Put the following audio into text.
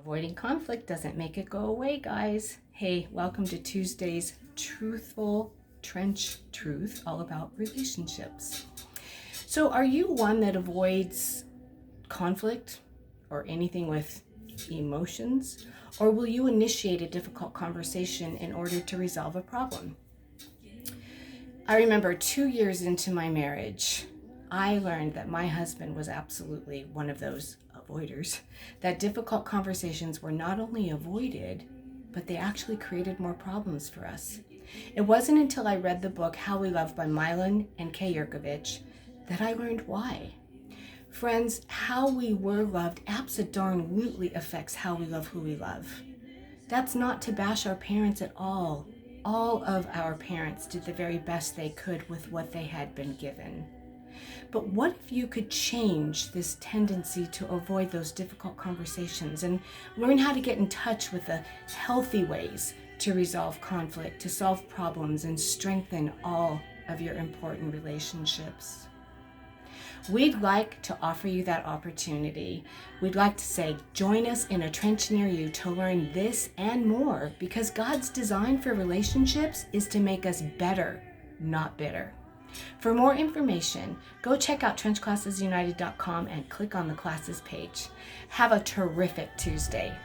Avoiding conflict doesn't make it go away, guys. Hey, welcome to Tuesday's Truthful Trench Truth, all about relationships. So are you one that avoids conflict or anything with emotions? Or will you initiate a difficult conversation in order to resolve a problem? I remember 2 years into my marriage, I learned that my husband was absolutely one of those avoiders, that difficult conversations were not only avoided, but they actually created more problems for us. It wasn't until I read the book How We Love by Milan and Kay Yerkovich that I learned why. Friends, how we were loved absolutely affects how we love who we love. That's not to bash our parents at all. All of our parents did the very best they could with what they had been given. But what if you could change this tendency to avoid those difficult conversations and learn how to get in touch with the healthy ways to resolve conflict, to solve problems, and strengthen all of your important relationships? We'd like to offer you that opportunity. We'd like to say, join us in a trench near you to learn this and more, because God's design for relationships is to make us better, not bitter. For more information, go check out trenchclassesunited.com and click on the classes page. Have a terrific Tuesday.